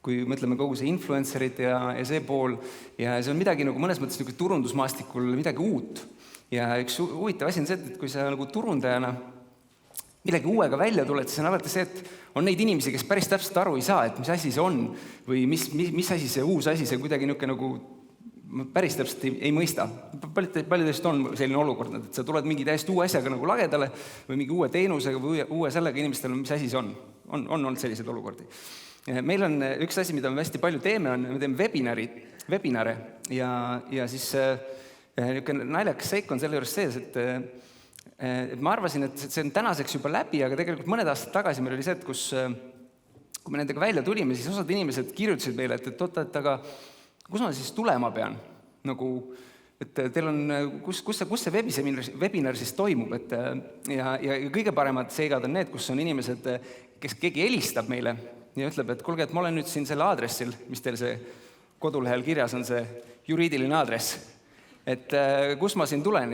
kui mõtleme kogu see influencerid ja see pool, ja see on midagi nagu mõnes mõttes nagu turundusmaastikul midagi uut. Ja üks huvitav asi on see, et kui sa nagu turundajana millegi uuega välja tuled, siis on alati see, et on neid inimesi, kes päris täpselt aru ei saa, et mis asi see on või mis asi see uus asi, see kuidagi niisugune nagu päris täpselt ei mõista. Paljudest on selline olukord, et sa tuled mingi täiesti uue asjaga nagu lagedale või mingi uue teenusega või uue sellega inimestel, mis asi see on. On olnud selliseid olukordi. Meil on üks asi, mida me hästi palju teeme, me teeme webinare ja siis naljakas seik on selle juures sees, et ma arvasin, et see on tänaseks juba läbi, aga tegelikult mõned aastad tagasi meil oli see, et kui me nendega välja tulime, siis osad inimesed kirjutasid meile, et aga kus ma siis tulema pean? Nagu, et teil on, kus see webinar siis toimub? Ja kõige paremad seigad on need, kus on inimesed, kes keegi helistab meile ja ütleb, et kuulge, et ma olen nüüd siin selle aadressil, mis teil see kodulehel kirjas on, see juriidiline aadress. Et kus ma siin tulen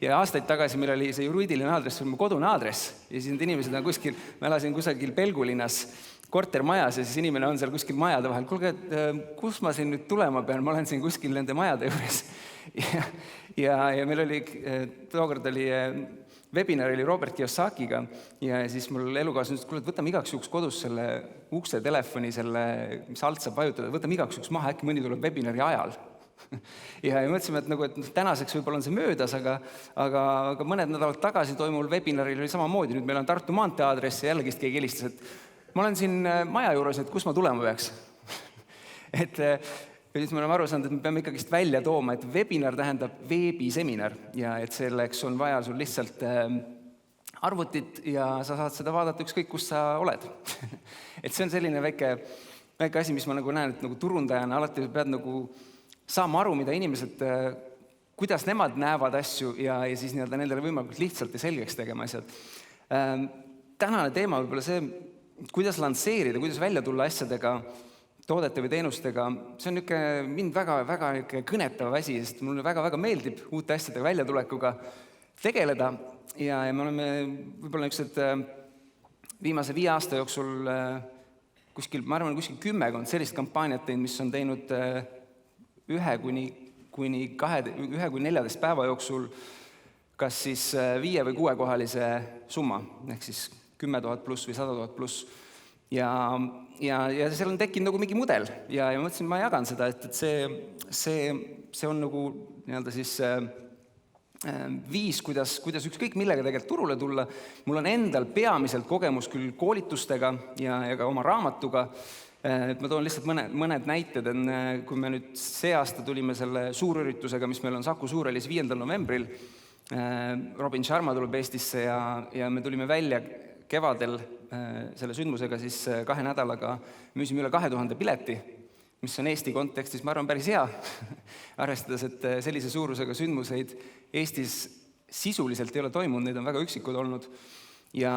ja aastaid tagasi meil oli see juriidiline aadress, see on mu kodune aadress ja siis need inimesed on kuskil, ma elasin kusagil Pelgulinnas kortermajas ja siis inimene on seal kuskil majade vahel. Kuulge, et kus ma siin nüüd tulema pean? Ma olen siin kuskil nende majade juures. Ja meil oli, tookord oli webinar oli Robert Kiyosakiga ja siis mul elukaaslane ütles, kuule, võtame igaks juhuks kodus selle ukse telefoni, mis alt saab vajutada, võtame igaks juhuks maha, äkki mõni tuleb webinari ajal. Ja mõtlesime, et tänaseks võib-olla on see möödas, aga mõned nädalad tagasi toimul webinaril oli samamoodi. Nüüd meil on Tartu maantee aadress ja jällegist keegi helistas, et ma olen siin maja juures, et kus ma tulema peaks. Ja siis me oleme aru saanud, et me peame ikkagist välja tooma, et webinar tähendab veebiseminar ja et selleks on vaja sul lihtsalt arvutit ja sa saad seda vaadata ükskõik, kus sa oled. Et see on selline väike asi, mis ma nagu näen, et nagu turundajana alati pead nagu saama aru, mida inimesed, kuidas nemad näevad asju ja siis nendele võimalikult lihtsalt ja selgeks tegema asjad. Tänane teema võib-olla see, kuidas lansseerida, kuidas välja tulla asjadega, toodete või teenustega, see on mind väga kõnetav asi, sest mulle väga meeldib uute asjadega väljatulekuga tegeleda ja me oleme võib-olla viimase 5 aasta jooksul ma arvan, kuskil 10 sellist kampaaniat teinud, mis on teinud 1 kuni 14 päeva jooksul kas siis 5 või 6 kohalise summa, ehk siis 10 000 pluss või 100 000 pluss. Ja seal on tekkinud nagu mingi mudel ja ma mõtlesin, ma jagan seda, et see on nagu viis, kuidas ükskõik millega tegelikult turule tulla. Mul on endal peamiselt kogemus küll koolitustega ja ka oma raamatuga. Ma toon lihtsalt mõned näited, kui me nüüd see aasta tulime selle suurüritusega, mis meil on Saku Suurhallis 5. novembril. Robin Sharma tuleb Eestisse ja me tulime välja kevadel selle sündmusega siis 2 nädalaga müüsime üle 2000 pileti, mis on Eesti kontekstis, ma arvan, päris hea, arvestades, et sellise suurusega sündmuseid Eestis sisuliselt ei ole toimunud, neid on väga üksikud olnud. Ja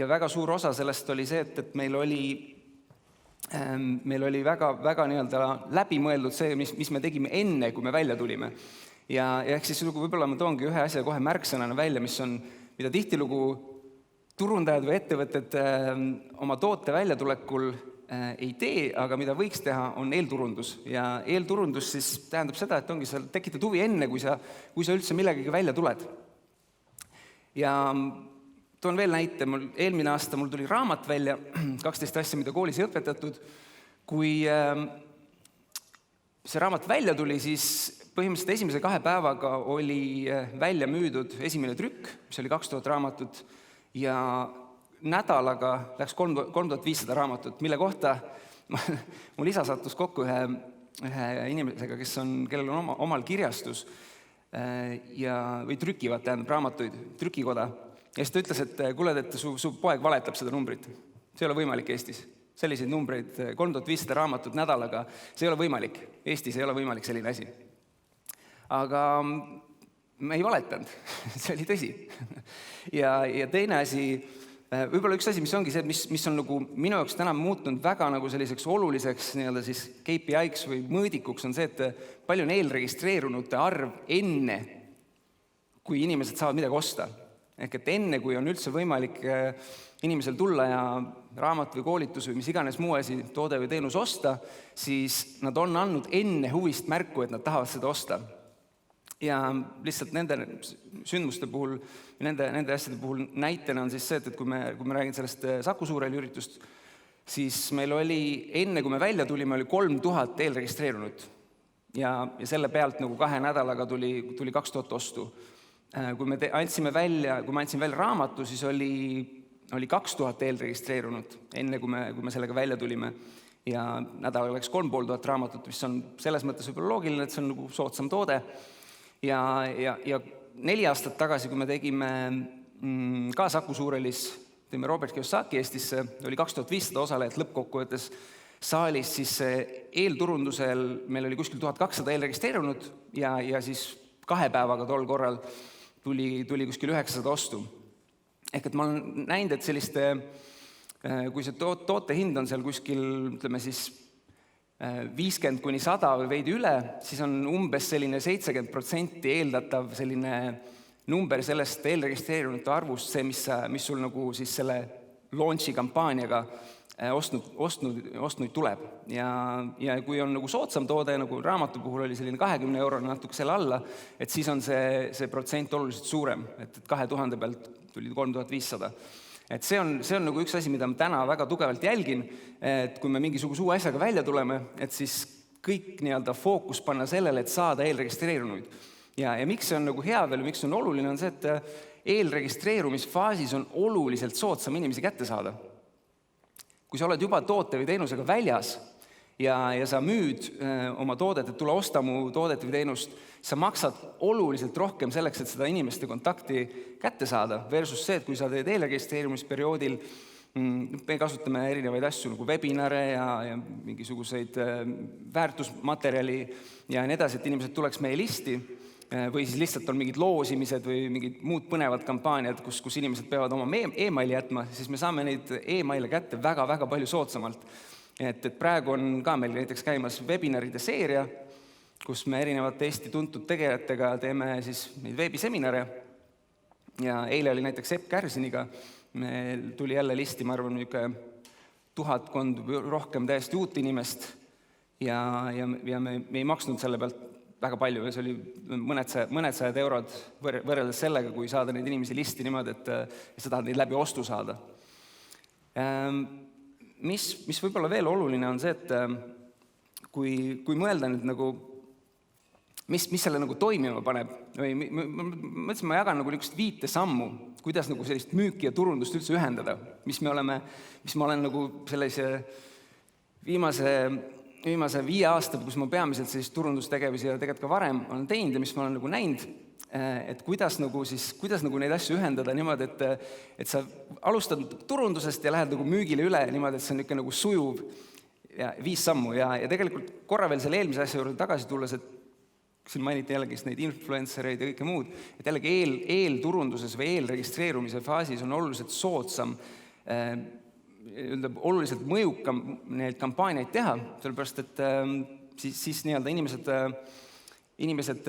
väga suur osa sellest oli see, et meil oli väga läbimõeldud see, mis me tegime enne, kui me välja tulime. Ja ehk siis võib-olla ma toongi ühe asja kohe märksõnana välja, mida tihtilugu turundajad või ettevõtted oma toote väljatulekul ei tee, aga mida võiks teha, on eelturundus. Ja eelturundus siis tähendab seda, et ongi sa tekitad huvi enne, kui sa üldse millegagi välja tuled. Ja toon veel näite, eelmine aasta mul tuli raamat välja, 12 asja, mida koolis ei õpetatud. Kui see raamat välja tuli, siis põhimõtteliselt esimese 2 päevaga oli välja müüdud esimene trükk, mis oli 2000 raamatut, ja nädalaga läks 3500 raamatut, mille kohta mul isa sattus kokku ühe inimesega, kellel on omal kirjastus või trükivad raamatuid, trükikoda. Ja siis ta ütles, et kuule, et su poeg valetab seda numbrit. See ei ole võimalik Eestis. Selliseid numbreid, 3500 raamatut nädalaga, see ei ole võimalik. Eestis ei ole võimalik selline asi. Aga me ei valetanud, see oli tõsi. Ja teine asi, võib-olla üks asi, mis ongi see, mis on nagu minu jaoks täna muutunud väga nagu selliseks oluliseks siis KPI-ks või mõõdikuks on see, et palju on eelregistreerunute arv enne, kui inimesed saavad midagi osta. Ehk et enne, kui on üldse võimalik inimesel tulla ja raamat või koolitus või mis iganes muu asi, toode või teenus osta, siis nad on andnud enne huvist märku, et nad tahavad seda osta. Ja lihtsalt nende sündmuste puhul, nende asjade puhul näitena on siis see, et kui me räägin sellest Saku Suurel üritust, siis meil oli, enne kui me välja tulime, oli 3000 eelregistreerunud. Ja selle pealt nagu 2 nädalaga tuli 2000 ostu. Kui ma andsin välja raamatu, siis oli 2000 eelregistreerunud, enne kui me sellega välja tulime. Ja nädalaga läks 3500 raamatut, mis on selles mõttes võib-olla loogiline, et see on nagu soodsam toode. Ja 4 aastat tagasi, kui me tegime ka Saku Suurelis, teeme Robert Kiyosaki Eestisse, oli 2500 osalejat lõppkokkuvõttes saalis, siis eelturundusel meil oli kuskil 1200 eelregistreerunud ja siis 2 päevaga tol korral tuli kuskil 900 ostu. Ehk et ma olen näinud, et selliste, kui see toote hind on seal kuskil, ütleme siis 50–100 või veidi üle, siis on umbes selline 70% eeldatav selline number sellest eelregistreerunute arvust, see, mis sul nagu siis selle launchi kampaaniaga ostnuid tuleb. Ja kui on nagu soodsam toode, nagu raamatu puhul oli selline 20 eurone natuke selle alla, et siis on see protsent oluliselt suurem, et 2000 pealt tuli 3500. Et see on nagu üks asi, mida ma täna väga tugevalt jälgin, et kui me mingisuguse uue asjaga välja tuleme, et siis kõik nii-öelda fookus panna sellele, et saada eelregistreerunuid. Ja miks see on nagu hea veel, miks see on oluline, on see, et eelregistreerumisfaasis on oluliselt soodsam inimesi kätte saada. Kui sa oled juba toote või teenusega väljas ja sa müüd oma toodet, et tule osta mu toodet või teenust, sa maksad oluliselt rohkem selleks, et seda inimeste kontakti kätte saada, versus see, et kui sa teed eelregistreerumisperioodil, me kasutame erinevaid asju nagu webinare ja mingisuguseid väärtusmaterjali ja nii edasi, et inimesed tuleks meie listi, või siis lihtsalt on mingid loosimised või mingid muud põnevad kampaaniad, kus inimesed peavad oma e-maili jätma, siis me saame neid e-maile kätte väga-väga palju soodsamalt. Et praegu on ka meil näiteks käimas webinaride seeria, kus me erinevate Eesti tuntud tegijatega teeme siis neid veebiseminare. Ja eile oli näiteks Sepp Kärsiniga, meil tuli jälle listi, ma arvan, 1000 rohkem täiesti uut inimest ja me ei maksnud selle pealt väga palju, see oli mõned sajad eurod võrreldes sellega, kui saada neid inimesi listi niimoodi, et sa tahad neid läbi ostu saada. Mis võib-olla veel oluline on see, et kui mõelda nüüd nagu, mis selle nagu toimima paneb, või mõtlesin, ma jagan nagu niisugust 5 sammu, kuidas nagu sellist müüki ja turundust üldse ühendada, mis ma olen nagu sellise viimase 5 aasta, kus ma peamiselt sellist turundustegevusi ja tegelikult ka varem olen teinud ja mis ma olen nagu näinud, et kuidas neid asju ühendada niimoodi, et sa alustad turundusest ja lähed nagu müügile üle niimoodi, et see on ikka nagu sujuv ja 5 sammu ja tegelikult korra veel selle eelmise asja juurde tagasi tulles, et siin mainiti jällegi neid influencereid ja kõike muud, et jällegi eelturunduses või eelregistreerumise faasis on oluliselt soodsam oluliselt mõjukam neid kampaaniaid teha, sellepärast, et siis nii-öelda inimesed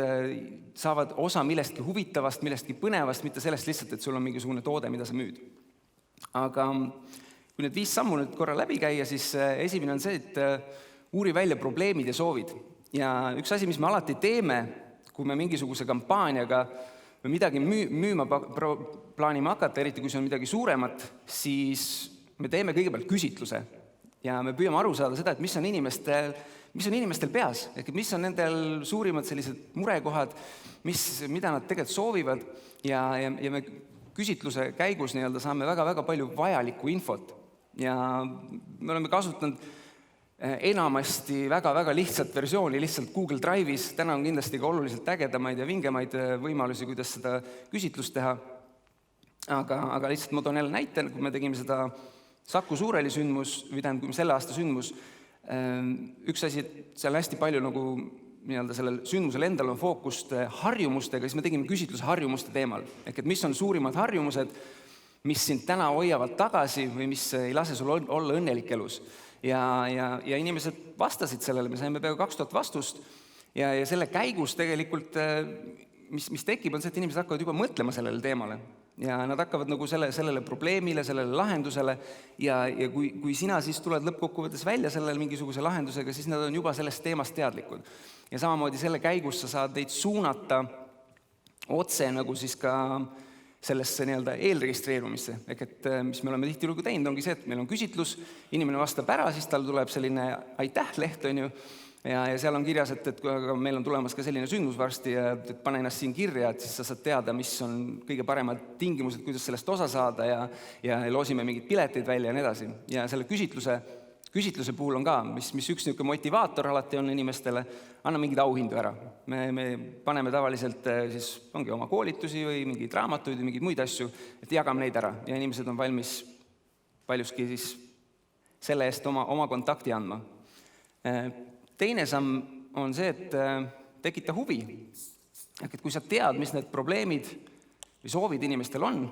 saavad osa millestki huvitavast, millestki põnevast, mitte sellest lihtsalt, et sul on mingisugune toode, mida sa müüd. Aga kui need 5 sammu nüüd korra läbi käia, siis esimene on see, et uuri välja probleemid ja soovid. Ja üks asi, mis me alati teeme, kui me mingisuguse kampaaniaga või midagi müüma plaanime hakata, eriti kui see on midagi suuremat, siis me teeme kõigepealt küsitluse ja me püüame aru saada seda, et mis on inimestel peas, ehk mis on nendel suurimad sellised murekohad, mida nad tegelikult soovivad ja me küsitluse käigus nii-öelda saame väga-väga palju vajalikku infot ja me oleme kasutanud enamasti väga-väga lihtsat versiooni lihtsalt Google Drive'is, täna on kindlasti ka oluliselt ägedamaid ja vingemaid võimalusi, kuidas seda küsitlust teha, aga lihtsalt ma toon jälle näite, kui me tegime seda Saku Suureli sündmus, või tähendab, kui selle aasta sündmus, üks asi, et seal hästi palju nagu nii-öelda sellel sündmusel endal on fookust harjumustega, siis me tegime küsitluse harjumuste teemal. Ehk et mis on suurimad harjumused, mis sind täna hoiavad tagasi või mis ei lase sul olla õnnelik elus. Ja inimesed vastasid sellele, me saime peaaegu 2000 vastust ja selle käigus tegelikult, mis tekib, on see, et inimesed hakkavad juba mõtlema sellele teemale. ja nad hakkavad nagu sellele probleemile, sellele lahendusele ja kui sina siis tuled lõppkokkuvõttes välja sellele mingisuguse lahendusega, siis nad on juba sellest teemast teadlikud. Ja samamoodi selle käigus sa saad neid suunata otse nagu siis ka sellesse nii-öelda eelregistreerumisse. Et mis me oleme tihtilugu teinud, ongi see, et meil on küsitlus, inimene vastab ära, siis tal tuleb selline aitäh-leht, on ju, ja seal on kirjas, et meil on tulemas ka selline sündmus varsti ja et pane ennast siin kirja, et siis sa saad teada, mis on kõige paremad tingimused, kuidas sellest osa saada ja loosime mingid piletid välja ja nii edasi. Ja selle küsitluse puhul on ka, mis üks niisugune motivaator alati on inimestele, anna mingeid auhindu ära. Me paneme tavaliselt siis ongi oma koolitusi või mingeid raamatuid või mingeid muid asju, et jagame neid ära ja inimesed on valmis paljuski siis selle eest oma kontakti andma. Teine samm on see, et tekita huvi. Et kui sa tead, mis need probleemid või soovid inimestel on,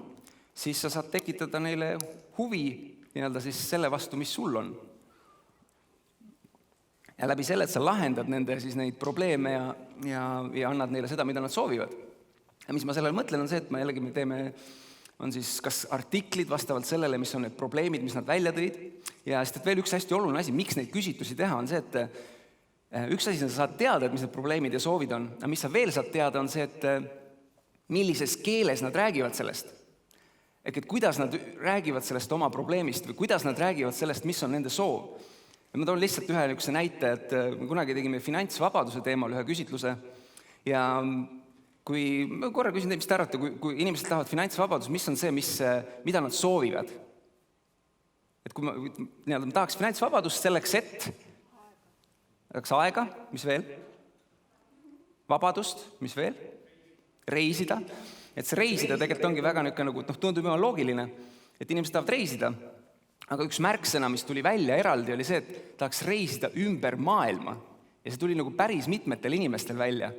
siis sa saad tekitada neile huvi nii-öelda siis selle vastu, mis sul on. Ja läbi selle, et sa lahendad nende siis neid probleeme ja annad neile seda, mida nad soovivad. Ja mis ma sellele mõtlen, on see, et me teeme on siis kas artiklid vastavalt sellele, mis on need probleemid, mis nad välja tõid. Ja sest veel üks hästi oluline asi, miks neid küsitlusi teha, on see, et üks asi, sa saad teada, et mis need probleemid ja soovid on, aga mis sa veel saad teada, on see, et millises keeles nad räägivad sellest. Et kuidas nad räägivad sellest oma probleemist või kuidas nad räägivad sellest, mis on nende soov. Ja ma toon lihtsalt ühe niisuguse näite, et me kunagi tegime finantsvabaduse teemal ühe küsitluse ja kui ma korra küsin teid, mis te arvate, kui inimesed tahavad finantsvabadus, mis on see, mida nad soovivad? Et kui ma tahaks finantsvabadust selleks, et tahaks aega, mis veel? Vabadust, mis veel? Reisida. Et see reisida tegelikult ongi väga nagu, tundub juba loogiline, et inimesed tahavad reisida, aga üks märksõna, mis tuli välja eraldi, oli see, et tahaks reisida ümber maailma. Ja see tuli nagu päris mitmetel inimestel välja.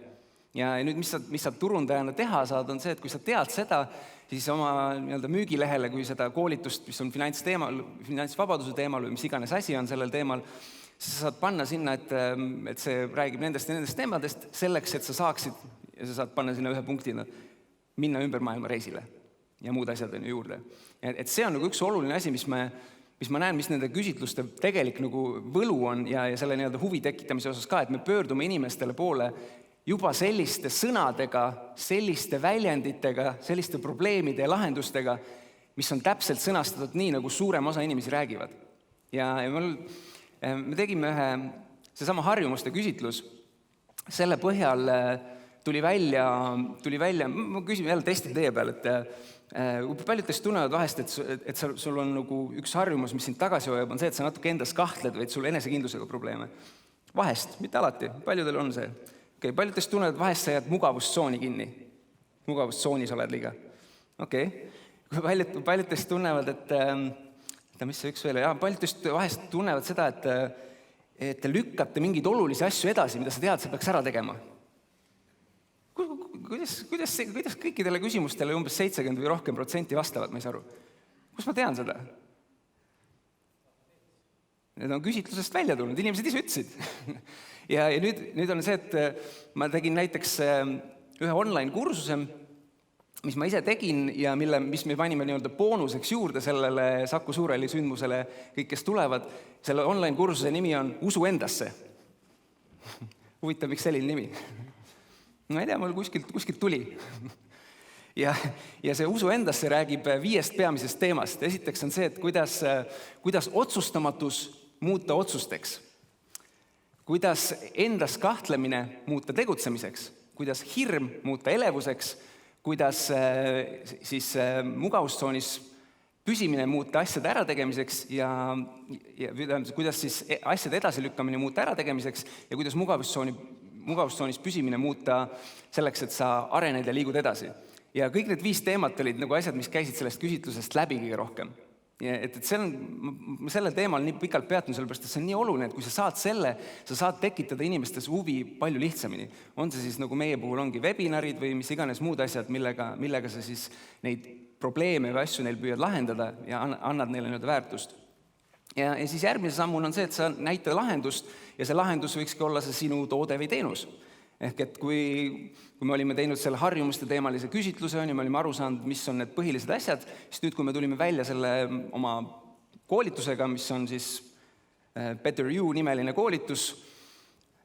Ja nüüd, mis sa turundajana teha saad, on see, et kui sa tead seda, siis oma müügilehele, kui seda koolitust, mis on finantsvabaduse teemal või mis iganes asi on sellel teemal, siis sa saad panna sinna, et see räägib nendest ja nendest teemadest selleks, et sa saaksid, ja sa saad panna sinna ühe punktina, minna ümber maailma reisile ja muud asjad on juurde. Et see on nagu üks oluline asi, mis ma näen, mis nende küsitluste tegelik nagu võlu on ja selle nii-öelda huvi tekitamise osas ka, et me pöördume inimestele poole juba selliste sõnadega, selliste väljenditega, selliste probleemide ja lahendustega, mis on täpselt sõnastatud nii, nagu suurem osa inimesi räägivad. Ja me tegime seesama harjumuste küsitlus, selle põhjal tuli välja, ma küsin jälle testin teie peal, et paljud teist tunnevad vahest, et sul on nagu üks harjumus, mis sind tagasi hoiab, on see, et sa natuke endas kahtled või et sul enesekindlusega probleeme. Vahest, mitte alati, paljudel on see. Paljud teist tunnevad, et vahest sa jääd mugavustsooni kinni. Mugavustsoonis oled liiga. Paljud teist tunnevad, et mis see üks veel, paljud teist vahest tunnevad seda, et te lükkate mingeid olulisi asju edasi, mida sa tead, sa peaks ära tegema. Kuidas kõikidele küsimustele umbes 70% või rohkem vastavad, ma ei saa aru? Kus ma tean seda? Need on küsitlusest välja tulnud, inimesed ise ütlesid. Ja nüüd on see, et ma tegin näiteks ühe online kursuse, mis ma ise tegin ja mis me panime nii-öelda boonuseks juurde sellele Saku Suurhalli sündmusele, kõik, kes tulevad. Selle online kursuse nimi on Usu endasse. Huvitav, miks selline nimi? Ma ei tea, mul kuskilt tuli. Ja see usu endasse räägib 5 peamisest teemast. Esiteks on see, et kuidas otsustamatus muuta otsusteks, kuidas endas kahtlemine muuta tegutsemiseks, kuidas hirm muuta elevuseks, kuidas siis mugavustsoonis püsimine muuta asjade ärategemiseks ja kuidas siis asjade edasilükkamine muuta ärategemiseks ja kuidas mugavustsoonis püsimine muuta selleks, et sa arened ja liigud edasi. Ja kõik need 5 teemat olid nagu asjad, mis käisid sellest küsitlusest läbi kõige rohkem. Et sellel teemal nii pikalt peatun, sellepärast, et see on nii oluline, et kui sa saad tekitada inimestes huvi palju lihtsamini. On see siis nagu meie puhul ongi webinarid või mis iganes muud asjad, millega sa siis neid probleeme või asju neil püüad lahendada ja annad neile väärtust. Ja siis järgmise sammul on see, et sa näita lahendust ja see lahendus võikski olla see sinu toode või teenus. Ehk et kui me olime teinud selle harjumuste teemalise küsitluse, me olime aru saanud, mis on need põhilised asjad, siis nüüd, kui me tulime välja selle oma koolitusega, mis on siis Better You nimeline koolitus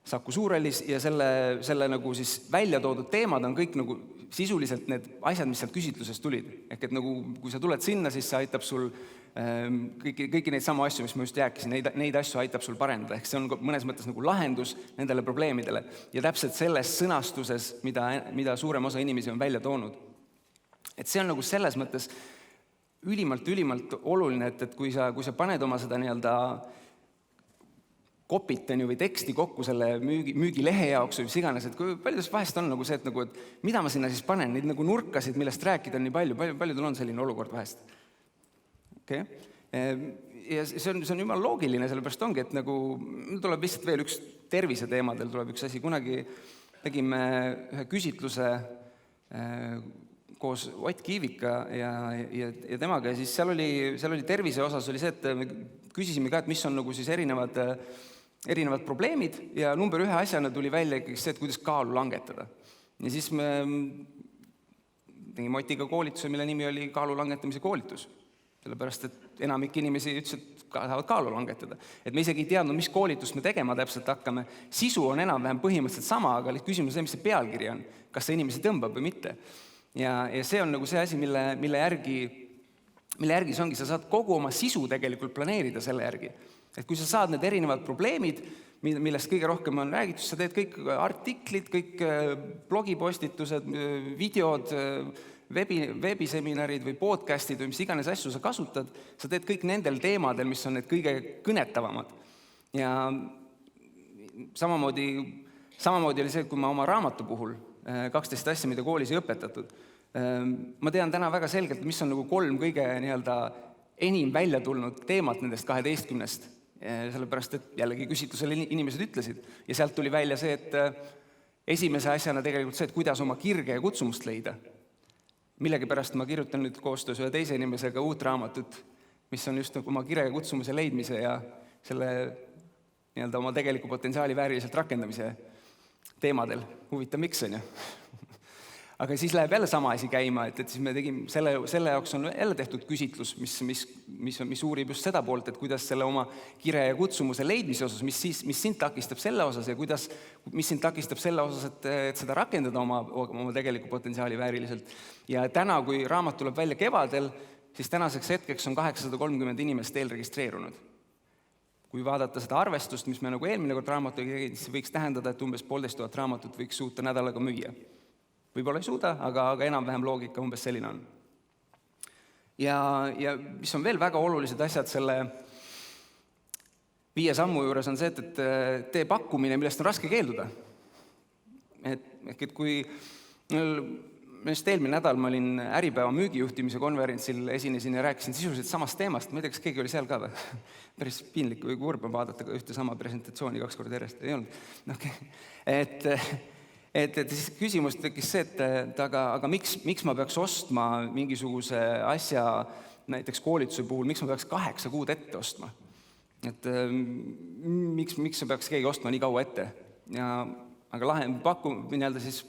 Saku Suurhallis ja selle nagu siis välja toodud teemad on kõik nagu sisuliselt need asjad, mis sealt küsitlusest tulid. Ehk et nagu, kui sa tuled sinna, siis see aitab sul kõiki neid samu asju, mis ma just rääkisin, neid asju aitab sul parendada. Ehk see on mõnes mõttes nagu lahendus nendele probleemidele ja täpselt selles sõnastuses, mida suurem osa inimesi on välja toonud. Et see on nagu selles mõttes ülimalt oluline, et kui sa paned oma seda nii-öelda kopit või teksti kokku selle müügilehe jaoks või mis iganes, et kui paljudes vahest on nagu see, et mida ma sinna siis panen, neid nagu nurkasid, millest rääkida on nii paljudel on selline olukord vahest. Okay. Ja see on jumala loogiline, sellepärast ongi, et nagu tuleb lihtsalt veel üks tervise teemadel tuleb üks asi. Kunagi tegime ühe küsitluse koos Ott Kiivika ja temaga ja siis seal oli tervise osas oli see, et me küsisime ka, et mis on nagu siis erinevad probleemid ja number 1 asjana tuli välja ikkagi see, et kuidas kaalu langetada. Ja siis me tegime Otiga koolituse, mille nimi oli kaalu langetamise koolitus. Sellepärast, et enamik inimesi ütles, et tahavad kaalu langetada. Et me isegi ei teadnud, mis koolitust me tegema täpselt hakkame. Sisu on enam-vähem põhimõtteliselt sama, aga küsimus on see, mis see pealkiri on. Kas see inimesi tõmbab või mitte. Ja see on nagu see asi, mille järgi see ongi, sa saad kogu oma sisu tegelikult planeerida selle järgi. Et kui sa saad need erinevad probleemid, millest kõige rohkem on räägitud, sa teed kõik artiklid, kõik blogipostitused, videod, veebiseminarid või podcastid või mis iganes asju sa kasutad, sa teed kõik nendel teemadel, mis on need kõige kõnetavamad. Ja samamoodi oli see, kui ma oma raamatu puhul 12 asja, mida koolis ei õpetatud. Ma tean täna väga selgelt, mis on nagu 3 kõige nii-öelda enim välja tulnud teemat nendest 12-st. Sellepärast, et jällegi küsitlusele inimesed ütlesid. Ja sealt tuli välja see, et esimese asjana tegelikult see, et kuidas oma kirge ja kutsumust leida. Millegipärast ma kirjutan nüüd koostöös ühe teise inimesega uut raamatut, mis on just oma kirge ja kutsumuse leidmise ja selle nii-öelda oma tegeliku potentsiaali vääriliselt rakendamise teemadel. Huvitav, miks on ju? Aga siis läheb jälle sama asi käima, et siis me tegime, selle jaoks on jälle tehtud küsitlus, mis uurib just seda poolt, et kuidas selle oma kire ja kutsumuse leidmise osas, mis sind takistab selle osas ja mis sind takistab selle osas, et seda rakendada oma tegeliku potentsiaali vääriliselt. Ja täna, kui raamat tuleb välja kevadel, siis tänaseks hetkeks on 830 inimest eelregistreerunud. Kui vaadata seda arvestust, mis me nagu eelmine kord raamatu tegid, siis võiks tähendada, et umbes 1500 raamatut võiks suuta nädalaga müüa. Võib-olla ei suuda, aga enam-vähem loogika umbes selline on. Ja mis on veel väga olulised asjad selle 5 sammu juures on see, et tee pakkumine, millest on raske keelduda. Et kui eelmine nädal ma olin Äripäeva müügijuhtimise konverentsil, esinesin ja rääkisin sisuliselt samast teemast, ma ei tea, kas keegi oli seal ka või? Päris piinlik või kurb on vaadata ühte sama presentatsiooni 2 korda järjest, ei olnud. Okay. Et siis küsimus tekkis see, et aga miks ma peaks ostma mingisuguse asja, näiteks koolituse puhul, miks ma peaks 8 kuud ette ostma? Et miks sa peaks keegi ostma nii kaua ette? Aga siis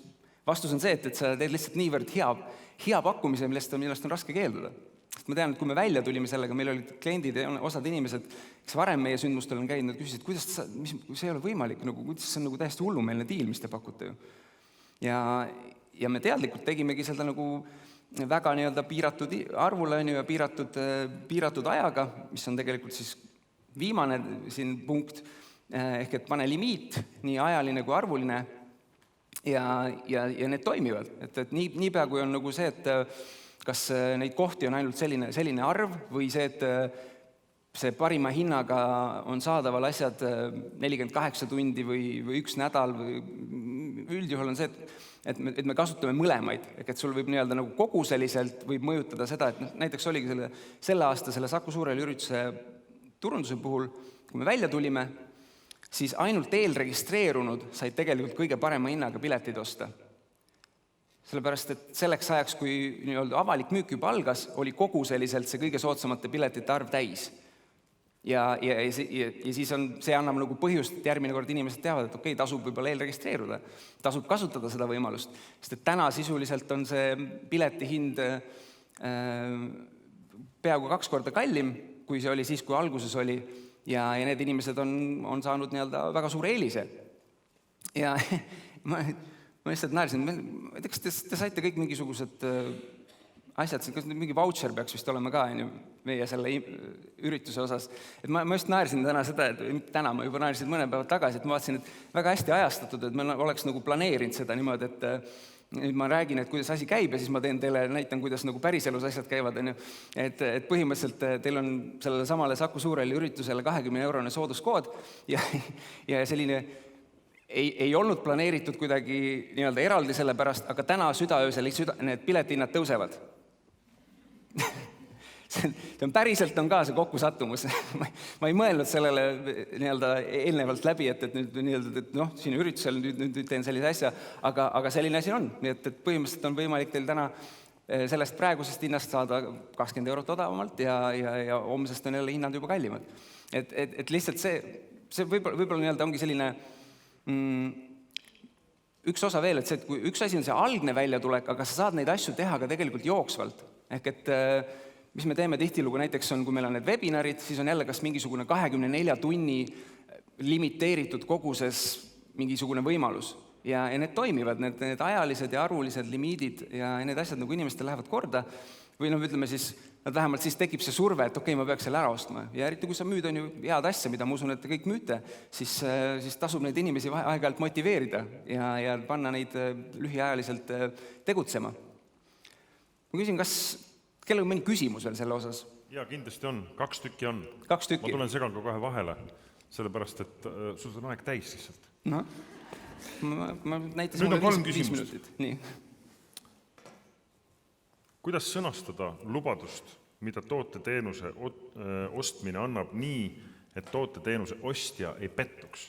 vastus on see, et sa teed lihtsalt niivõrd hea pakkumise, millest on raske keelduda. Sest ma tean, et kui me välja tulime sellega, meil olid kliendid ja osad inimesed, kes varem meie sündmustel on käinud, küsisid, kuidas see ei ole võimalik, kuidas see on nagu täiesti hullumeelne diil, mis te pakute ju. Ja me teadlikult tegimegi seda nagu väga nii-öelda piiratud arvule ja piiratud ajaga, mis on tegelikult siis viimane siin punkt, ehk et pane limiit, nii ajaline kui arvuline, ja need toimivad. Et niipea kui on nagu see, et kas neid kohti on ainult selline arv või see, et see parima hinnaga on saadaval asjad 48 tundi või 1 nädal või üldjuhul on see, et me kasutame mõlemaid. Et sul võib nii-öelda nagu koguseliselt võib mõjutada seda, et näiteks oligi selle aasta selle Saku Suurhalli ürituse turunduse puhul, kui me välja tulime, siis ainult eelregistreerunud said tegelikult kõige parema hinnaga piletid osta. Sellepärast, et selleks ajaks, kui nii-öelda avalik müük juba algas, oli koguseliselt see kõige soodsamate piletite arv täis. Ja siis see annab nagu põhjust, et järgmine kord inimesed teavad, et okei, tasub võib-olla eelregistreeruda, tasub kasutada seda võimalust, sest et täna sisuliselt on see pileti hind peaaegu 2 korda kallim, kui see oli siis, kui alguses oli, ja need inimesed on saanud nii-öelda väga suure eelise. Ja ma lihtsalt naersin, ma ei tea, kas te saite kõik mingisugused asjad, mingi voucher peaks vist olema ka meie selle ürituse osas. Et ma just naersin täna seda, et täna ma juba naersin mõne päeva tagasi, et ma vaatasin, et väga hästi ajastatud, et ma oleks nagu planeerinud seda niimoodi, et nüüd ma räägin, et kuidas asi käib ja siis ma näitan, kuidas nagu päriselus asjad käivad. Et põhimõtteliselt teil on sellele samale Saku Suurhalli üritusele 20-eurone sooduskood ja selline ei olnud planeeritud kuidagi nii-öelda eraldi selle pärast, aga täna südaöösel need piletihinnad tõusevad. See on päriselt ka see kokkusattumus. Ma ei mõelnud sellele nii-öelda eelnevalt läbi, et siin üritusel nüüd teen sellise asja, aga selline asi on. Nii et põhimõtteliselt on võimalik teil täna sellest praegusest hinnast saada 20 eurot odavamalt ja homsest on jälle hinnad juba kallimad. Et lihtsalt see võib-olla nii-öelda ongi selline üks osa veel, et kui üks asi on see algne väljatulek, aga sa saad neid asju teha ka tegelikult jooksvalt. Ehk et mis me teeme tihtilugu näiteks on, kui meil on need webinarid, siis on jälle kas mingisugune 24 tunni limiteeritud koguses mingisugune võimalus. Ja need toimivad, need ajalised ja arvulised limiidid ja need asjad nagu inimestel lähevad korda. Või ütleme siis, vähemalt siis tekib see surve, et okei, ma peaks selle ära ostma. Ja eriti kui sa müüd on ju head asja, mida ma usun, et te kõik müüte, siis tasub neid inimesi aeg-ajalt motiveerida ja panna neid lühiajaliselt tegutsema. Ma küsin, kas kellel on mõni küsimus veel selle osas? Jaa, kindlasti on. 2 tükki on. 2 tükki. Ma tulen segan ka kohe vahele, sellepärast, et sul on aeg täis lihtsalt. No, ma näitas nüüd on 3 5 küsimust. minutit. Nii. Kuidas sõnastada lubadust, mida toote-teenuse ostmine annab nii, et toote-teenuse ostja ei pettuks?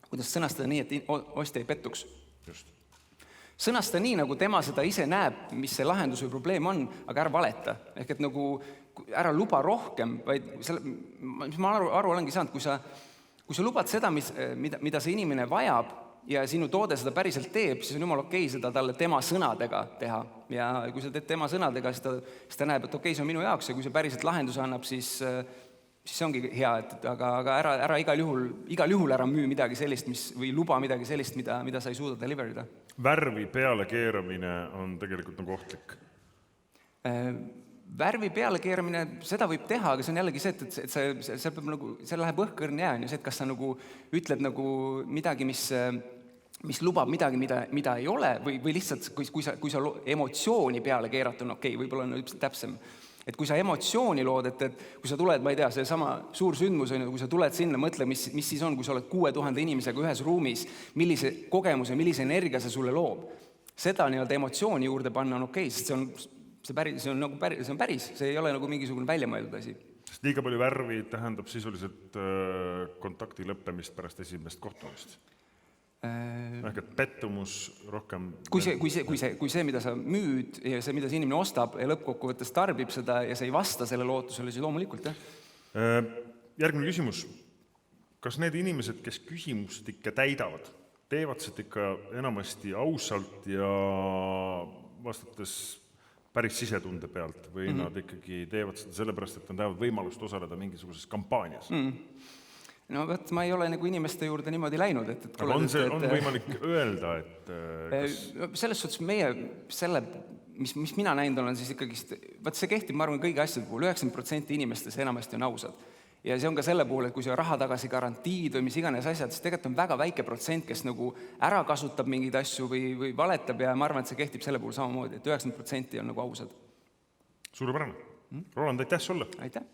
Kuidas sõnastada nii, et ostja ei pettuks? Just. Sõnasta nii, nagu tema seda ise näeb, mis see lahendus või probleem on, aga ära valeta. Ehk et nagu ära luba rohkem, vaid mis ma aru olengi saanud, kui sa lubad seda, mida see inimene vajab ja sinu toode seda päriselt teeb, siis on jumal okei seda talle tema sõnadega teha. Ja kui sa teed tema sõnadega, siis ta näeb, et okei, see on minu jaoks ja kui see päriselt lahenduse annab, siis see ongi hea, aga ära igal juhul ära müü midagi sellist, või luba midagi sellist, mida sa ei suuda deliverida. Värvi peale keeramine on tegelikult nagu ohtlik. Värvi peale keeramine, seda võib teha, aga see on jällegi see, et see läheb õhkõrn jää, see, et kas sa nagu ütled nagu midagi, mis lubab midagi, mida ei ole, või lihtsalt, kui sa emotsiooni peale keerata, on okei, võib-olla on täpsem. Et kui sa emotsiooni lood, et kui sa tuled, ma ei tea, see sama suur sündmus on, kui sa tuled sinna, mõtle, mis siis on, kui sa oled 6000 inimesega ühes ruumis, millise kogemuse, millise energia see sulle loob. Seda nii-öelda emotsiooni juurde panna on okei, sest see on päris, see ei ole nagu mingisugune väljamõeldud asi. Sest liiga palju värvi tähendab sisuliselt kontakti lõppemist pärast esimest kohtumist. Ehk et pettumus rohkem... Kui see, mida sa müüd ja see, mida see inimene ostab ja lõppkokkuvõttes tarbib seda ja see ei vasta selle lootusele, siis loomulikult, jah. Järgmine küsimus. Kas need inimesed, kes küsimust ikka täidavad, teevad seda ikka enamasti ausalt ja vastates päris sisetunde pealt või nad ikkagi teevad seda sellepärast, et nad teevad võimalust osaleda mingisuguses kampaanias? No võt, ma ei ole nagu inimeste juurde niimoodi läinud. Aga on võimalik öelda, et... Selles suhtes mis mina näinud olen, siis ikkagi, see kehtib, ma arvan, kõigi asjade puhul, 90% inimestest enamasti on ausad. Ja see on ka selle puhul, et kui see raha tagasi garantiid või mis iganes asjad, siis tegelikult on väga väike protsent, kes nagu ära kasutab mingeid asju või valetab ja ma arvan, et see kehtib selle puhul samamoodi, et 90% on nagu ausad. Suurepärane. Roland, aitäh sulle! Aitäh!